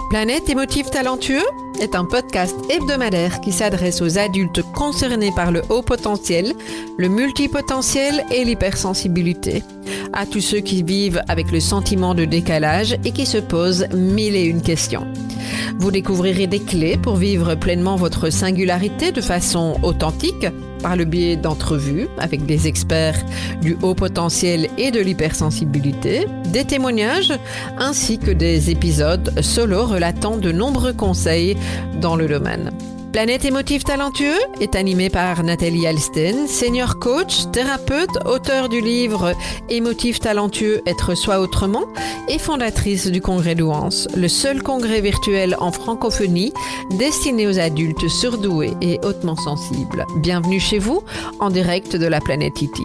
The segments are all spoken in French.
Planète émotif talentueux est un podcast hebdomadaire qui s'adresse aux adultes concernés par le haut potentiel, le multipotentiel et l'hypersensibilité. À tous ceux qui vivent avec le sentiment de décalage et qui se posent mille et une questions. Vous découvrirez des clés pour vivre pleinement votre singularité de façon authentique par le biais d'entrevues avec des experts du haut potentiel et de l'hypersensibilité, des témoignages ainsi que des épisodes solo relatant de nombreux conseils dans le domaine. Planète émotif talentueux est animé par Nathalie Alsten, senior coach, thérapeute, auteure du livre Émotif talentueux, être soi autrement et fondatrice du congrès Douance, le seul congrès virtuel en francophonie destiné aux adultes surdoués et hautement sensibles. Bienvenue chez vous en direct de la planète Iti.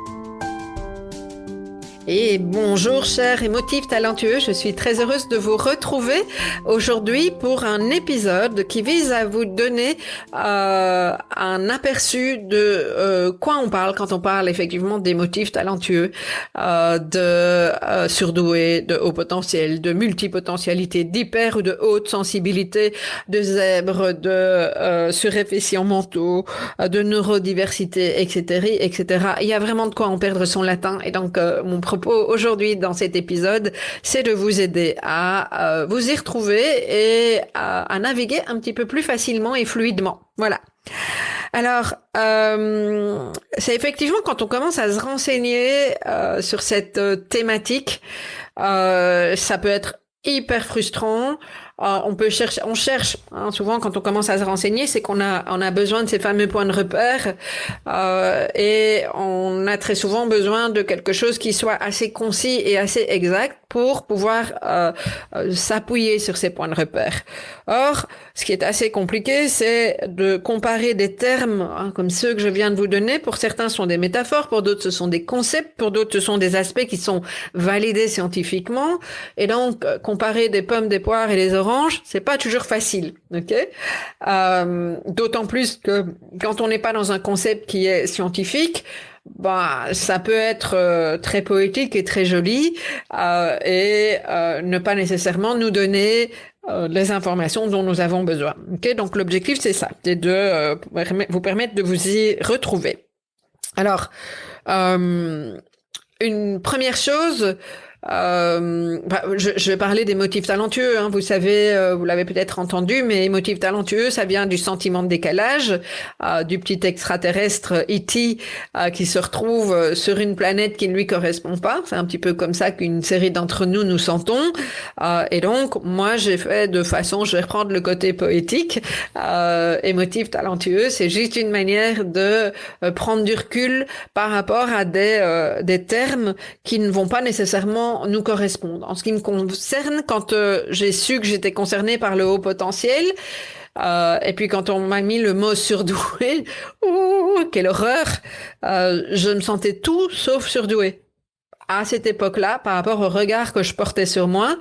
Et bonjour chers émotifs talentueux, je suis très heureuse de vous retrouver aujourd'hui pour un épisode qui vise à vous donner un aperçu de quoi on parle quand on parle effectivement d'émotifs talentueux, de surdoués, de haut potentiel, de multipotentialité, d'hyper ou de haute sensibilité, de zèbres, de surréflexions mentaux, de neurodiversité, etc., etc. Il y a vraiment de quoi en perdre son latin et donc mon propos aujourd'hui dans cet épisode, c'est de vous aider à vous y retrouver et à naviguer un petit peu plus facilement et fluidement. Voilà. Alors, c'est effectivement quand on commence à se renseigner sur cette thématique, ça peut être hyper frustrant. On cherche souvent quand on commence à se renseigner, c'est qu'on a besoin de ces fameux points de repère et on a très souvent besoin de quelque chose qui soit assez concis et assez exact pour pouvoir s'appuyer sur ces points de repère. Or, ce qui est assez compliqué, c'est de comparer des termes comme ceux que je viens de vous donner. Pour certains, ce sont des métaphores, pour d'autres, ce sont des concepts, pour d'autres, ce sont des aspects qui sont validés scientifiquement. Et donc, comparer des pommes, des poires et des oranges, c'est pas toujours facile, ok? D'autant plus que quand on n'est pas dans un concept qui est scientifique, ça peut être très poétique et très joli et ne pas nécessairement nous donner les informations dont nous avons besoin. Okay? Donc l'objectif c'est ça, c'est de vous permettre de vous y retrouver. Alors, une première chose, je vais parler d'émotifs talentueux. Vous savez, vous l'avez peut-être entendu, mais émotifs talentueux, ça vient du sentiment de décalage, du petit extraterrestre E.T. Qui se retrouve sur une planète qui ne lui correspond pas. C'est un petit peu comme ça qu'une série d'entre nous sentons. Et donc, moi, j'ai fait de façon, je vais reprendre le côté poétique. Émotifs talentueux, c'est juste une manière de prendre du recul par rapport à des termes qui ne vont pas nécessairement nous correspondre. En ce qui me concerne, quand j'ai su que j'étais concernée par le haut potentiel, et puis quand on m'a mis le mot surdoué, quelle horreur, je me sentais tout sauf surdouée. À cette époque-là, par rapport au regard que je portais sur moi.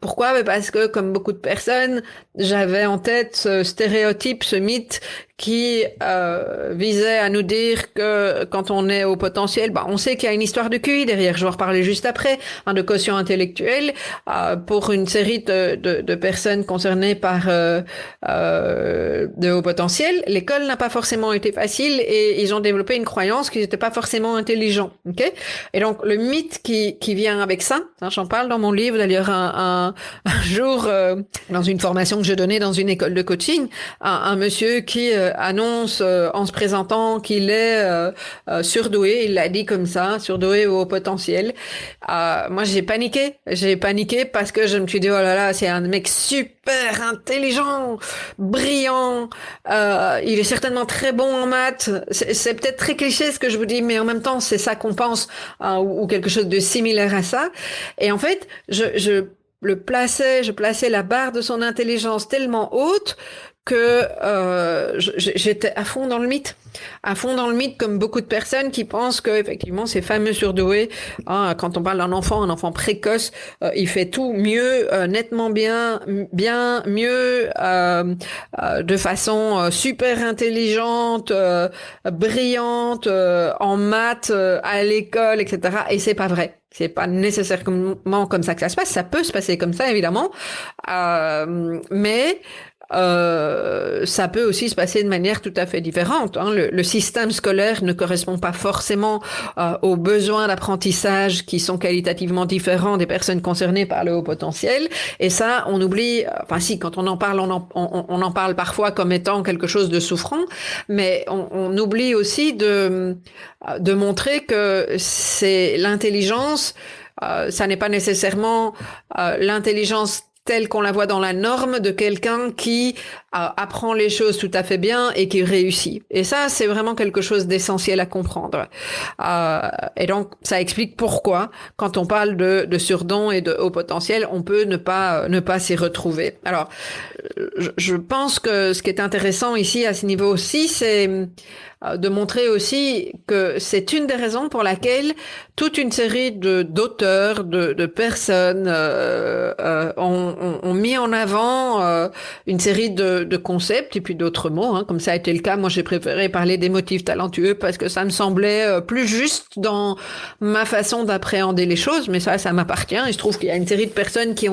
Pourquoi? Parce que, comme beaucoup de personnes, j'avais en tête ce stéréotype, ce mythe qui visait à nous dire que quand on est au potentiel, on sait qu'il y a une histoire de QI derrière. Je vais en reparler juste après, de quotient intellectuel. Pour une série de personnes concernées par de haut potentiel, l'école n'a pas forcément été facile et ils ont développé une croyance qu'ils n'étaient pas forcément intelligents. Okay? Et donc le mythe qui vient avec ça, j'en parle dans mon livre d'ailleurs un jour dans une formation que je donnais dans une école de coaching, un monsieur qui annonce en se présentant qu'il est surdoué, il l'a dit comme ça, surdoué au haut potentiel. Moi j'ai paniqué parce que je me suis dit oh là là, c'est un mec super intelligent, brillant, il est certainement très bon en maths, c'est peut-être très cliché ce que je vous dis, mais en même temps c'est ça qu'on pense, ou quelque chose de similaire à ça. Et en fait je plaçais la barre de son intelligence tellement haute que j'étais à fond dans le mythe, comme beaucoup de personnes qui pensent que effectivement ces fameux surdoués, hein, quand on parle d'un enfant, un enfant précoce, il fait tout mieux, nettement bien mieux, de façon super intelligente, brillante, en maths, à l'école, etc. Et c'est pas vrai. C'est pas nécessairement comme ça que ça se passe. Ça peut se passer comme ça, évidemment, mais ça peut aussi se passer de manière tout à fait différente. Hein. Le système scolaire ne correspond pas forcément aux besoins d'apprentissage qui sont qualitativement différents des personnes concernées par le haut potentiel. Et ça, on oublie. Enfin, si, quand on en parle, on en parle parfois comme étant quelque chose de souffrant, mais on oublie aussi de montrer que c'est l'intelligence. Ça n'est pas nécessairement l'intelligence telle qu'on la voit dans la norme de quelqu'un qui apprend les choses tout à fait bien et qui réussit. Et ça, c'est vraiment quelque chose d'essentiel à comprendre. Et donc, ça explique pourquoi, quand on parle de surdon et de haut potentiel, on peut ne pas s'y retrouver. Alors, je pense que ce qui est intéressant ici, à ce niveau aussi, c'est de montrer aussi que c'est une des raisons pour laquelle toute une série d'auteurs, de personnes ont mis en avant une série de concepts et puis d'autres mots, hein, comme ça a été le cas. Moi, j'ai préféré parler d'émotifs talentueux parce que ça me semblait plus juste dans ma façon d'appréhender les choses, mais ça m'appartient. Il se trouve qu'il y a une série de personnes qui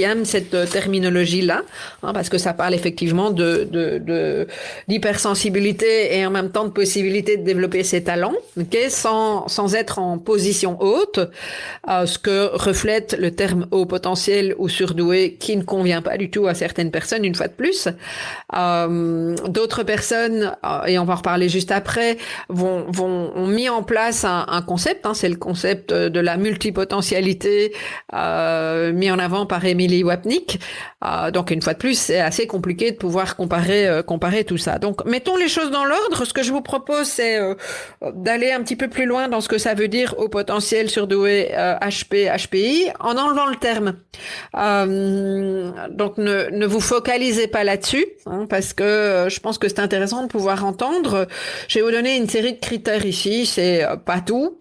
aiment cette terminologie-là, hein, parce que ça parle effectivement d'hypersensibilité et en même temps de possibilité de développer ses talents, okay, sans être en position haute, ce que reflète le terme haut potentiel ou surdoué, qui ne convient pas du tout à certaines personnes, une fois de plus. D'autres personnes, et on va en reparler juste après, ont mis en place un concept, hein, c'est le concept de la multipotentialité, mis en avant par Emily Wapnick. Donc une fois de plus, c'est assez compliqué de pouvoir comparer tout ça. Donc mettons les choses dans l'ordre. Ce que je vous propose, c'est d'aller un petit peu plus loin dans ce que ça veut dire haut potentiel, surdoué, HP, HPI, en enlevant le terme. Donc ne vous focalisez pas là-dessus, hein, parce que je pense que c'est intéressant de pouvoir entendre. Je vais vous donner une série de critères ici. C'est pas tout,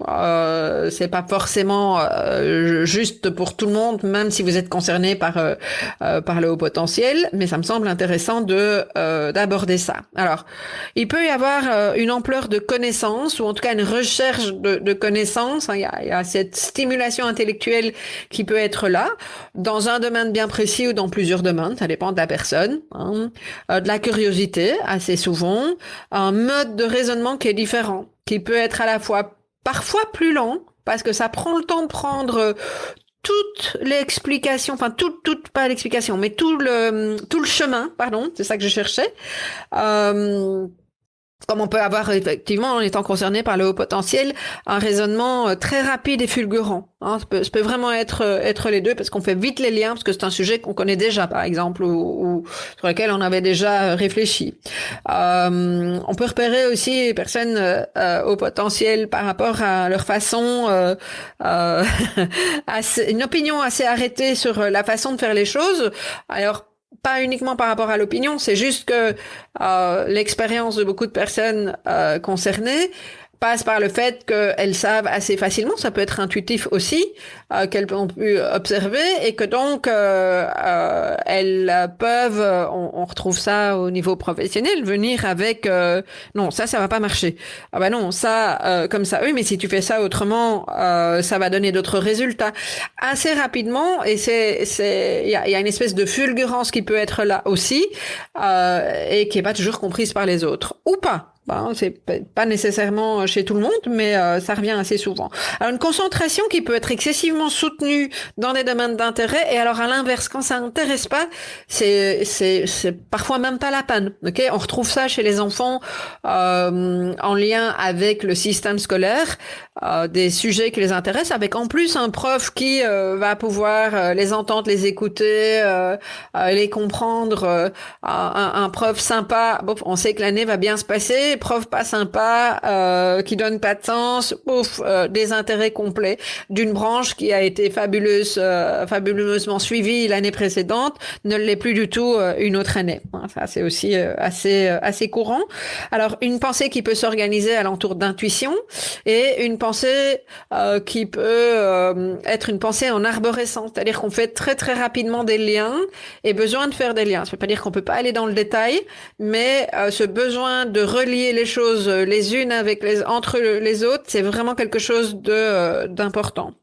c'est pas forcément juste pour tout le monde, même si vous êtes concerné par le haut potentiel, mais ça me semble intéressant d'aborder ça. Alors, il peut y avoir une ampleur de connaissances, ou en tout cas une recherche de connaissances. Hein, il y a cette stimulation intellectuelle qui peut être là, dans un domaine bien précis ou dans plusieurs domaines, ça dépend de la personne. Hein. De la curiosité, assez souvent. Un mode de raisonnement qui est différent, qui peut être à la fois parfois plus lent, parce que ça prend le temps de prendre toute l'explication, enfin pas l'explication, mais tout le chemin, pardon, c'est ça que je cherchais. Comme on peut avoir effectivement, en étant concerné par le haut potentiel, un raisonnement très rapide et fulgurant. Hein, ça peut vraiment être les deux, parce qu'on fait vite les liens, parce que c'est un sujet qu'on connaît déjà, par exemple, ou sur lequel on avait déjà réfléchi. On peut repérer aussi les personnes au potentiel par rapport à leur façon, une opinion assez arrêtée sur la façon de faire les choses. Alors, pas uniquement par rapport à l'opinion, c'est juste que l'expérience de beaucoup de personnes concernées passe par le fait qu'elles savent assez facilement, ça peut être intuitif aussi, qu'elles ont pu observer, et que donc elles peuvent, on retrouve ça au niveau professionnel, venir avec non, ça va pas marcher. Ah bah non, ça comme ça, oui, mais si tu fais ça autrement, ça va donner d'autres résultats assez rapidement. Et il y a une espèce de fulgurance qui peut être là aussi, et qui est pas toujours comprise par les autres, ou pas. Bon, c'est pas nécessairement chez tout le monde, mais ça revient assez souvent. Alors une concentration qui peut être excessivement soutenue dans des domaines d'intérêt, et alors à l'inverse, quand ça n'intéresse pas, c'est parfois même pas la peine. Ok, on retrouve ça chez les enfants en lien avec le système scolaire, des sujets qui les intéressent, avec en plus un prof qui va pouvoir les entendre, les écouter, les comprendre. Un prof sympa, bon, on sait que l'année va bien se passer. pensées, profs pas sympas, qui donnent pas de sens, ouf, des intérêts complets d'une branche qui a été fabuleusement suivie l'année précédente, ne l'est plus du tout une autre année. Ça, c'est aussi assez courant. Alors, une pensée qui peut s'organiser alentour d'intuition et une pensée qui peut être une pensée en arborescence, c'est-à-dire qu'on fait très très rapidement des liens et besoin de faire des liens. Ça veut pas dire qu'on peut pas aller dans le détail, mais ce besoin de relier les choses les unes entre les autres, c'est vraiment quelque chose d'important.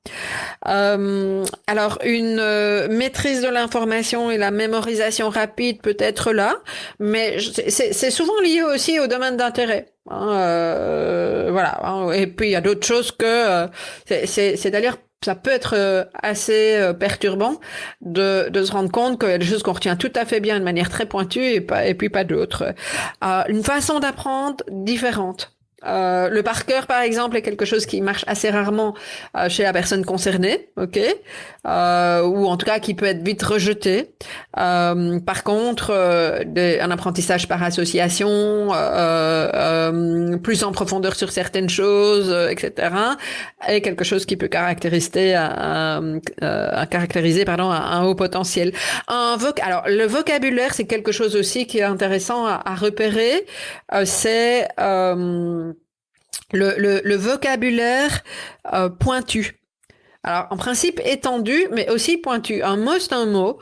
Alors une maîtrise de l'information et la mémorisation rapide peut être là, mais c'est souvent lié aussi au domaine d'intérêt. Voilà. Et puis il y a d'autres choses que c'est-à-dire ça peut être assez perturbant de se rendre compte qu'il y a des choses qu'on retient tout à fait bien de manière très pointue et puis pas d'autres. Une façon d'apprendre différente. Le par cœur, par exemple, est quelque chose qui marche assez rarement chez la personne concernée, ok, ou en tout cas qui peut être vite rejeté. Par contre, un apprentissage par association, plus en profondeur sur certaines choses, etc., est quelque chose qui peut caractériser un haut potentiel. Alors, le vocabulaire, c'est quelque chose aussi qui est intéressant à repérer. C'est le vocabulaire pointu. Alors, en principe, étendu, mais aussi pointu. Un mot, c'est un mot.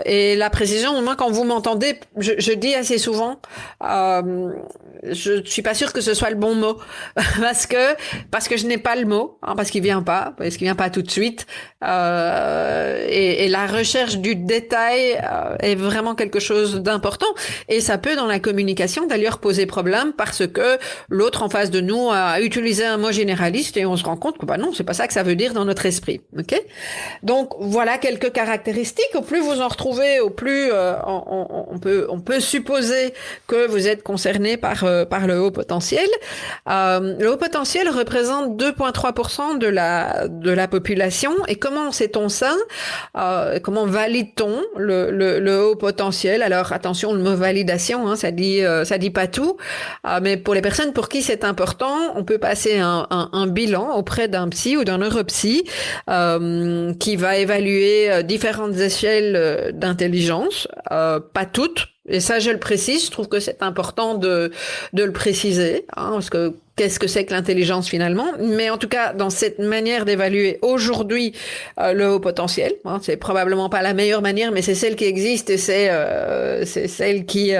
Et la précision, moi, quand vous m'entendez, je dis assez souvent, je suis pas sûre que ce soit le bon mot. parce que je n'ai pas le mot, parce qu'il vient pas tout de suite. Et la recherche du détail est vraiment quelque chose d'important. Et ça peut, dans la communication, d'ailleurs, poser problème parce que l'autre en face de nous a utilisé un mot généraliste et on se rend compte que, non, c'est pas ça que ça veut dire dans notre esprit. Ok? Donc, voilà quelques caractéristiques. Au plus vous en retrouvez, au plus on peut supposer que vous êtes concerné par le haut potentiel. Le haut potentiel représente 2,3% de la population. Et comment sait-on ça? Comment valide-t-on le haut potentiel? Alors attention, le mot validation, ça dit pas tout. Mais pour les personnes pour qui c'est important, on peut passer un bilan auprès d'un psy ou d'un neuropsy qui va évaluer différentes échelles d'intelligence, pas toutes. Et ça, je le précise, je trouve que c'est important de le préciser, parce que qu'est-ce que c'est que l'intelligence finalement? Mais en tout cas, dans cette manière d'évaluer aujourd'hui le haut potentiel, c'est probablement pas la meilleure manière, mais c'est celle qui existe et c'est celle qui est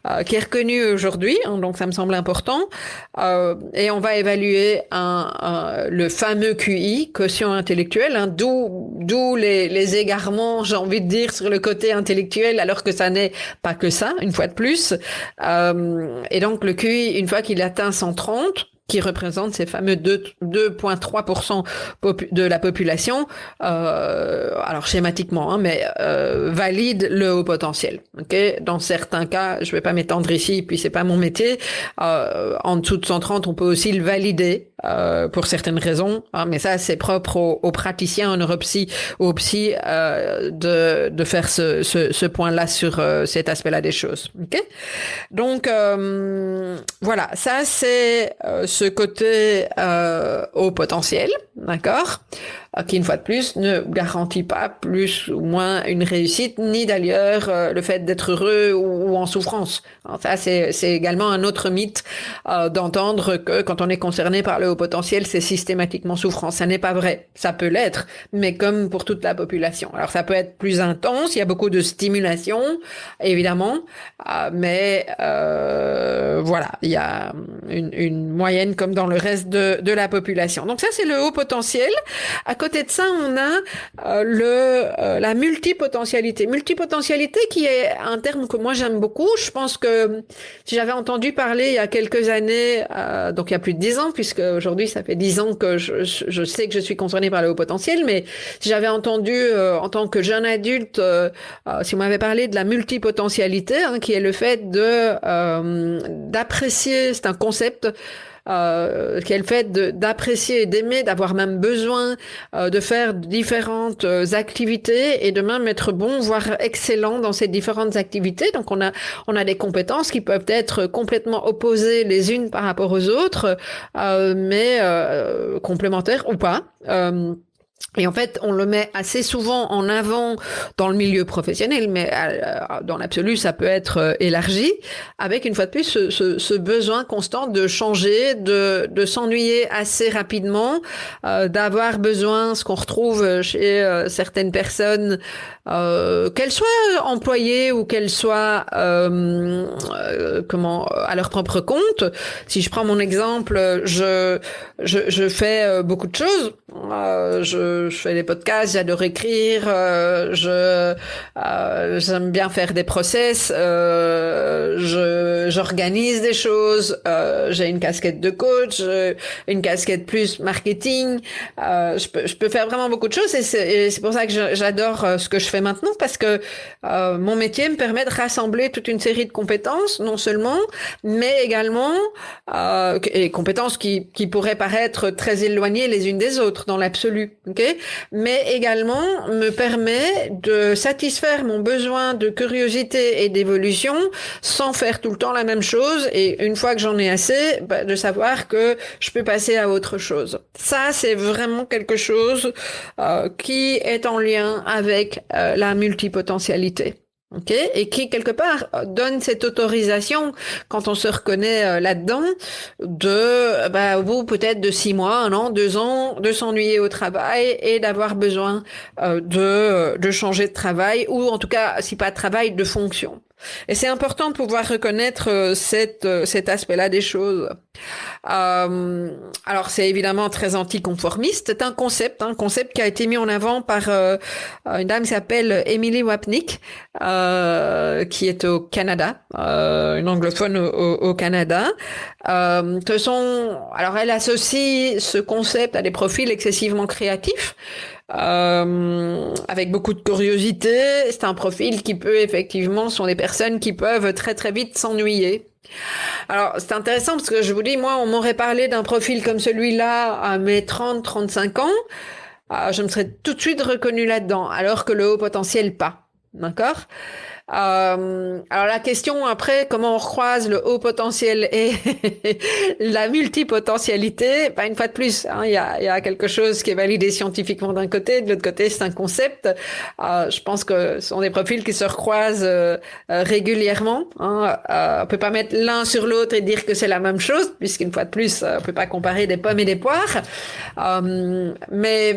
reconnue aujourd'hui. Donc ça me semble important. Et on va évaluer le fameux QI, quotient intellectuel, d'où les égarements, j'ai envie de dire, sur le côté intellectuel, alors que ça n'est pas que ça, une fois de plus. Et donc le QI, une fois qu'il atteint 130, qui représente ces fameux 2,3% de la population, alors schématiquement, mais valide le haut potentiel. Okay, dans certains cas, je vais pas m'étendre ici, puis c'est pas mon métier. En dessous de 130, on peut aussi le valider pour certaines raisons, mais ça c'est propre aux praticiens en neuropsy, aux psy, de faire ce point-là sur cet aspect-là des choses. Okay, donc voilà, ça c'est ce côté haut potentiel, d'accord, qui une fois de plus ne garantit pas plus ou moins une réussite, ni d'ailleurs le fait d'être heureux ou en souffrance. Alors ça c'est également un autre mythe d'entendre que quand on est concerné par le haut potentiel, c'est systématiquement souffrance. Ça n'est pas vrai. Ça peut l'être, mais comme pour toute la population. Alors ça peut être plus intense, il y a beaucoup de stimulation, évidemment, mais voilà, il y a une moyenne comme dans le reste de la population. Donc ça c'est le haut potentiel. À côté de ça, on a la multipotentialité. Multipotentialité qui est un terme que moi j'aime beaucoup. Je pense que si j'avais entendu parler il y a quelques années, donc il y a plus de 10 ans, puisque aujourd'hui ça fait 10 ans que je sais que je suis concernée par le haut potentiel, mais si j'avais entendu en tant que jeune adulte, si on m'avait parlé de la multipotentialité, qui est le fait d'apprécier, c'est un concept qui est le fait d'apprécier et d'aimer, d'avoir même besoin de faire différentes activités et de même être bon, voire excellent dans ces différentes activités. Donc on a des compétences qui peuvent être complètement opposées les unes par rapport aux autres, mais complémentaires ou pas. Et en fait, on le met assez souvent en avant dans le milieu professionnel, mais dans l'absolu, ça peut être élargi, avec une fois de plus ce besoin constant de changer, de s'ennuyer assez rapidement, d'avoir besoin, ce qu'on retrouve chez certaines personnes, qu'elles soient employées ou qu'elles soient à leur propre compte. Si je prends mon exemple, je fais beaucoup de choses. Je fais des podcasts, j'adore écrire, j'aime bien faire des process, j'organise des choses, j'ai une casquette de coach, une casquette plus marketing, je peux faire vraiment beaucoup de choses et c'est pour ça que j'adore ce que je fais maintenant parce que mon métier me permet de rassembler toute une série de compétences, non seulement, mais également et compétences qui pourraient paraître très éloignées les unes des autres dans l'absolu, ok? Mais également me permet de satisfaire mon besoin de curiosité et d'évolution sans faire tout le temps la même chose et une fois que j'en ai assez, de savoir que je peux passer à autre chose. Ça, c'est vraiment quelque chose qui est en lien avec la multipotentialité. Ok, et qui quelque part donne cette autorisation quand on se reconnaît là-dedans au bout peut-être de 6 mois, 1 an, 2 ans, de s'ennuyer au travail et d'avoir besoin de changer de travail ou en tout cas si pas de travail, de fonction. Et c'est important de pouvoir reconnaître cet aspect-là des choses. Alors c'est évidemment très anticonformiste. C'est un concept qui a été mis en avant par une dame qui s'appelle Emily Wapnick, qui est au Canada, une anglophone au Canada. Alors elle associe ce concept à des profils excessivement créatifs. Avec beaucoup de curiosité, c'est un profil qui peut effectivement, sont des personnes qui peuvent très très vite s'ennuyer. Alors c'est intéressant parce que je vous dis, moi on m'aurait parlé d'un profil comme celui-là à mes 30-35 ans, je me serais tout de suite reconnue là-dedans, alors que le haut potentiel pas, d'accord? Alors la question après, comment on recroise le haut potentiel et la multipotentialité, une fois de plus, il y a quelque chose qui est validé scientifiquement d'un côté, de l'autre côté c'est un concept. Je pense que ce sont des profils qui se recroisent régulièrement. On peut pas mettre l'un sur l'autre et dire que c'est la même chose, puisqu'une fois de plus, on peut pas comparer des pommes et des poires. Mais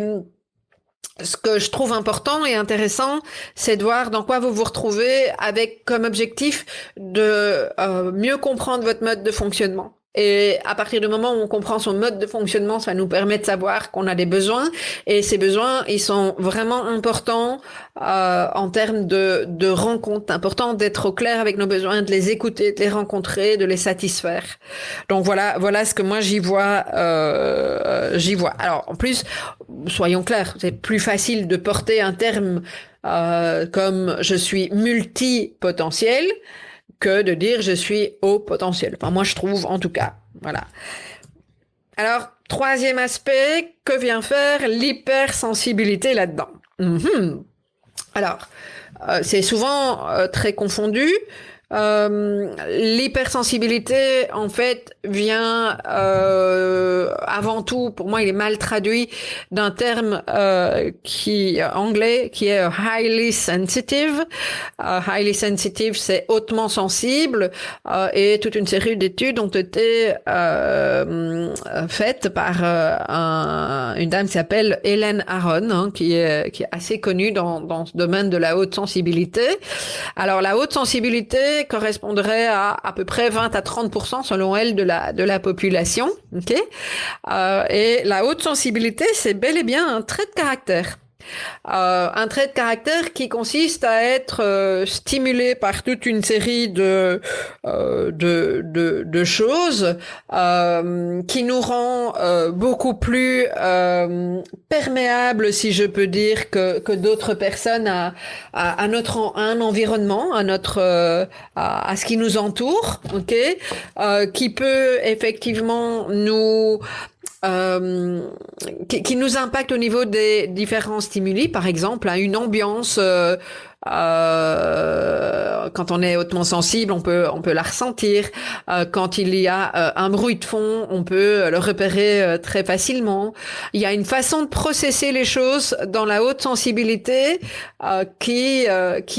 ce que je trouve important et intéressant, c'est de voir dans quoi vous vous retrouvez avec comme objectif de mieux comprendre votre mode de fonctionnement. Et à partir du moment où on comprend son mode de fonctionnement, ça nous permet de savoir qu'on a des besoins. Et ces besoins, ils sont vraiment importants en termes de rencontres. C'est important d'être au clair avec nos besoins, de les écouter, de les rencontrer, de les satisfaire. Donc voilà ce que moi j'y vois. Alors en plus, soyons clairs, c'est plus facile de porter un terme comme je suis multipotentiel que de dire je suis haut potentiel. Enfin, moi, je trouve, en tout cas. Voilà. Alors, troisième aspect, que vient faire l'hypersensibilité là-dedans? Alors, c'est souvent très confondu. L'hypersensibilité, en fait, vient avant tout, pour moi, il est mal traduit d'un terme anglais qui est highly sensitive. Highly sensitive, c'est hautement sensible, et toute une série d'études ont été faites par une dame qui s'appelle Helen Aron, qui est assez connue dans ce domaine de la haute sensibilité. Alors, la haute sensibilité correspondrait à peu près 20 à 30% selon elle de la population, ok. Et la haute sensibilité, c'est bel et bien un trait de caractère. Un trait de caractère qui consiste à être stimulé par toute une série de choses qui nous rend beaucoup plus perméables, si je peux dire, que d'autres personnes à un environnement, à ce qui nous entoure, ok, qui peut effectivement euh, qui nous impacte au niveau des différents stimuli, par exemple, hein, une ambiance. Quand on est hautement sensible, on peut la ressentir. Quand il y a un bruit de fond, on peut le repérer très facilement. Il y a une façon de processer les choses dans la haute sensibilité qui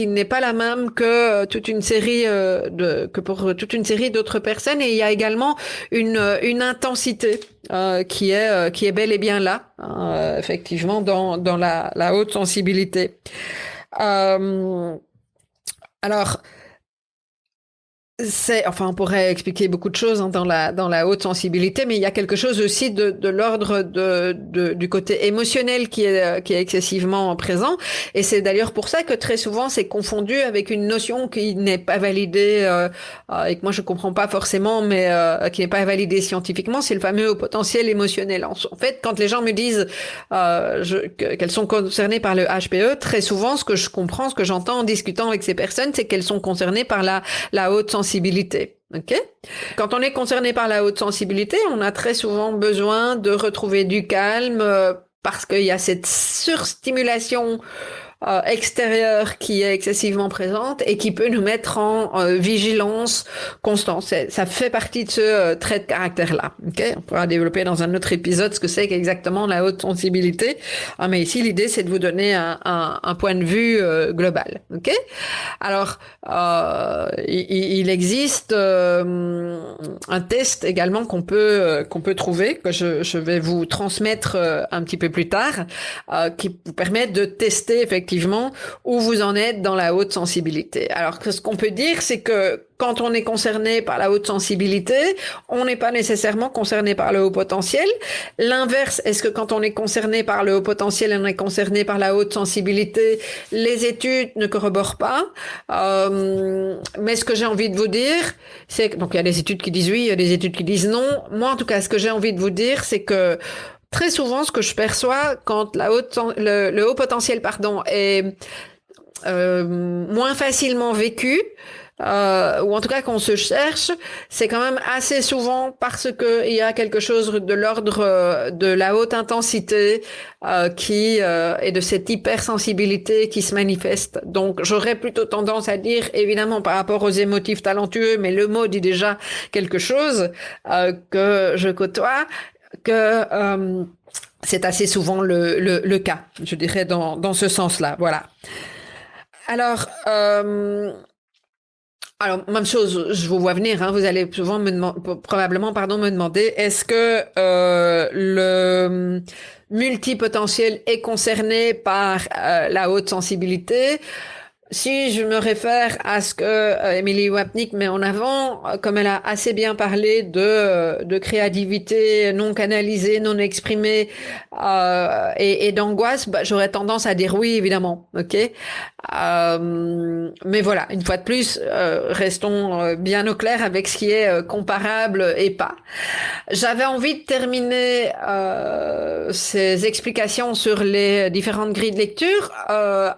n'est pas la même que toute une série que pour toute une série d'autres personnes. Et il y a également une intensité qui est bel et bien là, hein, effectivement, dans la haute sensibilité. Euh, alors, on pourrait expliquer beaucoup de choses, hein, dans la haute sensibilité, mais il y a quelque chose aussi de l'ordre du côté émotionnel qui est excessivement présent. Et c'est d'ailleurs pour ça que très souvent c'est confondu avec une notion qui n'est pas validée, et que moi je comprends pas forcément, mais qui n'est pas validée scientifiquement. C'est le fameux haut potentiel émotionnel. En fait, quand les gens me disent qu'elles sont concernées par le HPE, très souvent ce que je comprends, ce que j'entends en discutant avec ces personnes, c'est qu'elles sont concernées par la haute sensibilité. Okay. Quand on est concerné par la haute sensibilité, on a très souvent besoin de retrouver du calme parce qu'il y a cette surstimulation extérieure qui est excessivement présente et qui peut nous mettre en vigilance constante. Ça fait partie de ce trait de caractère-là. Okay, on pourra développer dans un autre épisode ce que c'est exactement la haute sensibilité. Mais ici, l'idée, c'est de vous donner un point de vue global. Okay. Alors, il existe un test également qu'on peut trouver, que je vais vous transmettre un petit peu plus tard, qui vous permet de tester effectivement où vous en êtes dans la haute sensibilité. Alors, ce qu'on peut dire, c'est que quand on est concerné par la haute sensibilité, on n'est pas nécessairement concerné par le haut potentiel. L'inverse, est-ce que quand on est concerné par le haut potentiel et on est concerné par la haute sensibilité, les études ne corroborent pas. Mais ce que j'ai envie de vous dire, c'est que, donc il y a des études qui disent oui, il y a des études qui disent non. Moi, en tout cas, ce que j'ai envie de vous dire, c'est que très souvent, ce que je perçois quand le haut potentiel, est moins facilement vécu, ou en tout cas qu'on se cherche, c'est quand même assez souvent parce que il y a quelque chose de l'ordre de la haute intensité qui et de cette hypersensibilité qui se manifeste. Donc j'aurais plutôt tendance à dire, évidemment par rapport aux émotifs talentueux, mais le mot dit déjà quelque chose que je côtoie, que c'est assez souvent le cas, je dirais, dans ce sens-là. Voilà. Alors, même chose, je vous vois venir, hein, vous allez souvent probablement me demander, est-ce que le multipotentiel est concerné par la haute sensibilité? Si je me réfère à ce que Emily Wapnick met en avant, comme elle a assez bien parlé de créativité non canalisée, non exprimée et d'angoisse, j'aurais tendance à dire oui, évidemment. Ok. Mais voilà, une fois de plus, restons bien au clair avec ce qui est comparable et pas. J'avais envie de terminer ces explications sur les différentes grilles de lecture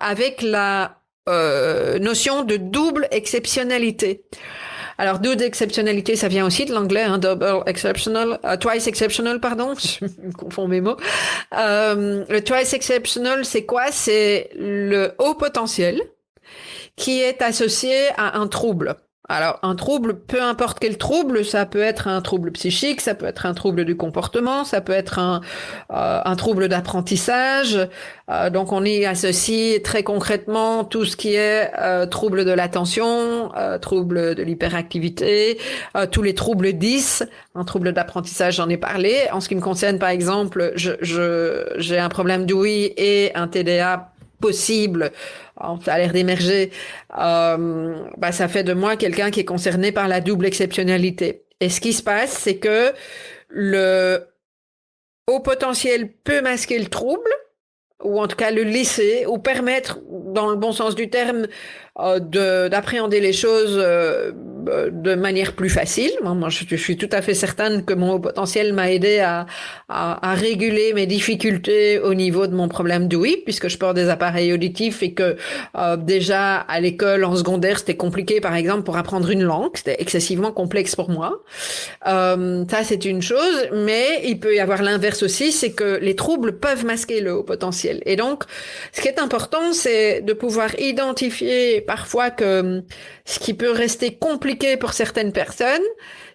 avec la notion de double exceptionnalité. Alors, double exceptionnalité, ça vient aussi de l'anglais, hein, double exceptional, twice exceptional, pardon, je me confonds mes mots. Le twice exceptional, c'est quoi? C'est le haut potentiel qui est associé à un trouble. Alors, un trouble, peu importe quel trouble, ça peut être un trouble psychique, ça peut être un trouble du comportement, ça peut être un trouble d'apprentissage. Donc, on y associe très concrètement tout ce qui est trouble de l'attention, trouble de l'hyperactivité, tous les troubles 10. Un trouble d'apprentissage, j'en ai parlé. En ce qui me concerne, par exemple, j'ai un problème d'ouïe et un TDA possible, ça a l'air d'émerger, ça fait de moi quelqu'un qui est concerné par la double exceptionnalité. Et ce qui se passe, c'est que le haut potentiel peut masquer le trouble, ou en tout cas le laisser, ou permettre, dans le bon sens du terme, d'appréhender les choses de manière plus facile. Moi, je suis tout à fait certaine que mon haut potentiel m'a aidé à réguler mes difficultés au niveau de mon problème d'ouïe, puisque je porte des appareils auditifs et que déjà à l'école en secondaire, c'était compliqué, par exemple, pour apprendre une langue. C'était excessivement complexe pour moi. Ça, c'est une chose, mais il peut y avoir l'inverse aussi, c'est que les troubles peuvent masquer le haut potentiel. Et donc, ce qui est important, c'est de pouvoir identifier parfois que ce qui peut rester compliqué pour certaines personnes,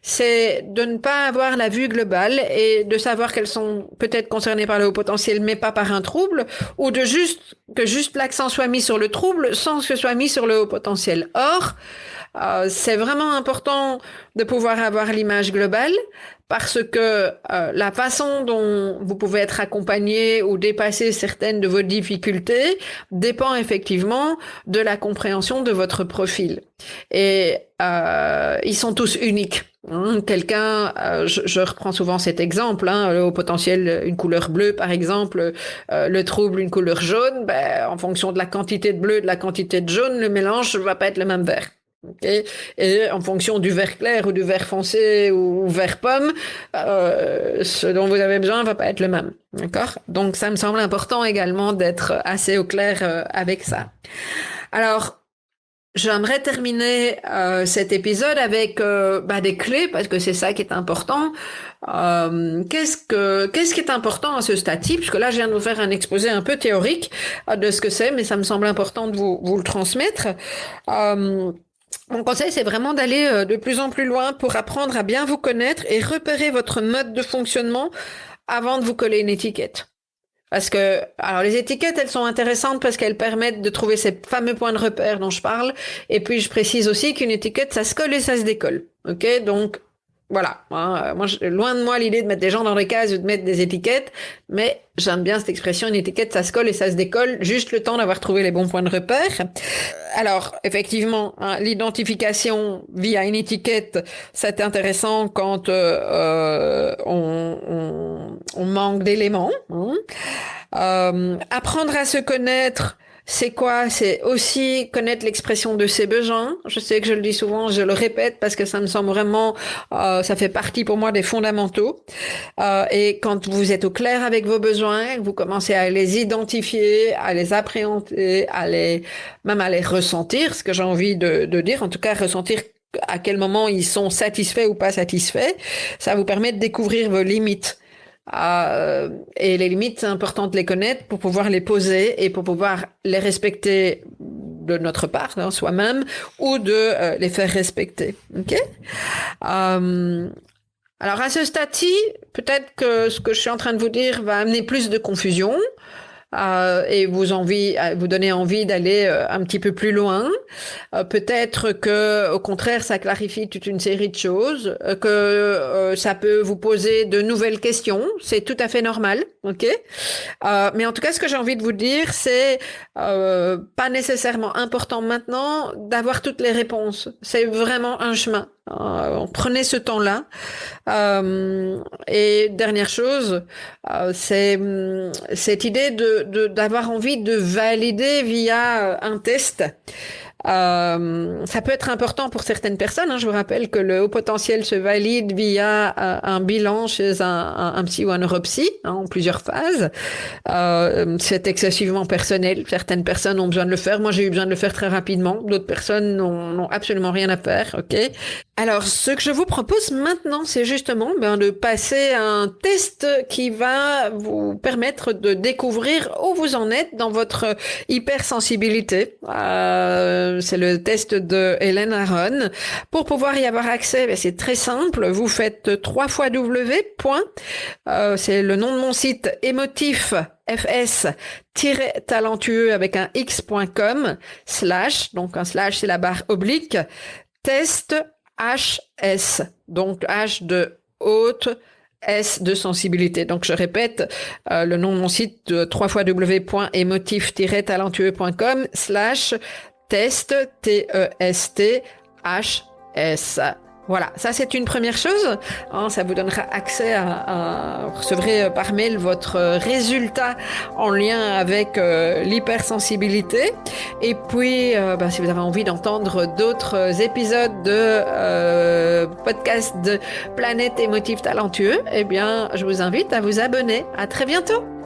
c'est de ne pas avoir la vue globale et de savoir qu'elles sont peut-être concernées par le haut potentiel, mais pas par un trouble, ou de que juste l'accent soit mis sur le trouble sans que ce soit mis sur le haut potentiel. Or, c'est vraiment important de pouvoir avoir l'image globale parce que la façon dont vous pouvez être accompagné ou dépasser certaines de vos difficultés dépend effectivement de la compréhension de votre profil. Et ils sont tous uniques. Quelqu'un, je reprends souvent cet exemple, le haut potentiel, une couleur bleue par exemple, le trouble, une couleur jaune, en fonction de la quantité de bleu, de la quantité de jaune, le mélange va pas être le même vert. Okay. Et en fonction du vert clair ou du vert foncé ou vert pomme, ce dont vous avez besoin va pas être le même. D'accord? Donc ça me semble important également d'être assez au clair avec ça. Alors, j'aimerais terminer cet épisode avec des clés parce que c'est ça qui est important. Qu'est-ce qui est important à ce stade-ci? Puisque là, je viens de vous faire un exposé un peu théorique de ce que c'est, mais ça me semble important de vous le transmettre. Mon conseil, c'est vraiment d'aller de plus en plus loin pour apprendre à bien vous connaître et repérer votre mode de fonctionnement avant de vous coller une étiquette. Parce que, alors les étiquettes, elles sont intéressantes parce qu'elles permettent de trouver ces fameux points de repère dont je parle. Et puis, je précise aussi qu'une étiquette, ça se colle et ça se décolle. Ok? Donc, voilà. Moi, loin de moi l'idée de mettre des gens dans les cases ou de mettre des étiquettes, mais j'aime bien cette expression, une étiquette, ça se colle et ça se décolle, juste le temps d'avoir trouvé les bons points de repère. Alors, effectivement, l'identification via une étiquette, c'est intéressant quand on manque d'éléments. Apprendre à se connaître, c'est quoi? C'est aussi connaître l'expression de ses besoins. Je sais que je le dis souvent, je le répète parce que ça me semble vraiment, ça fait partie pour moi des fondamentaux. Et quand vous êtes au clair avec vos besoins, vous commencez à les identifier, à les appréhender, même à les ressentir, ce que j'ai envie de dire, en tout cas ressentir à quel moment ils sont satisfaits ou pas satisfaits, ça vous permet de découvrir vos limites. Et les limites, c'est important de les connaître pour pouvoir les poser et pour pouvoir les respecter de notre part, soi-même, ou de les faire respecter. Ok? Alors à ce stade-ci, peut-être que ce que je suis en train de vous dire va amener plus de confusion. Et vous donner envie d'aller un petit peu plus loin. Peut-être que, au contraire, ça clarifie toute une série de choses, que ça peut vous poser de nouvelles questions. C'est tout à fait normal, ok. Mais en tout cas, ce que j'ai envie de vous dire, c'est pas nécessairement important maintenant d'avoir toutes les réponses. C'est vraiment un chemin. Prenez ce temps-là. Et dernière chose, c'est cette idée d'avoir envie de valider via un test. Ça peut être important pour certaines personnes. Je vous rappelle que le haut potentiel se valide via un bilan chez un psy ou un neuropsy, en plusieurs phases. C'est excessivement personnel. Certaines personnes ont besoin de le faire. Moi, j'ai eu besoin de le faire très rapidement. D'autres personnes n'ont absolument rien à faire. Ok. Alors, ce que je vous propose maintenant, c'est justement de passer un test qui va vous permettre de découvrir où vous en êtes dans votre hypersensibilité. C'est le test de Hélène Aron. Pour pouvoir y avoir accès, c'est très simple. Vous faites 3W. C'est le nom de mon site émotif fs-talentueux avec un x.com / donc un / c'est la barre oblique test HS, donc H de haute, S de sensibilité. Donc je répète le nom de mon site www.emotif-talentueux.com / test TEST HS. Voilà, ça c'est une première chose. Ça vous donnera accès vous recevrez par mail votre résultat en lien avec l'hypersensibilité. Et puis, si vous avez envie d'entendre d'autres épisodes de podcast de Planète Émotif Talentueux, eh bien, je vous invite à vous abonner. À très bientôt.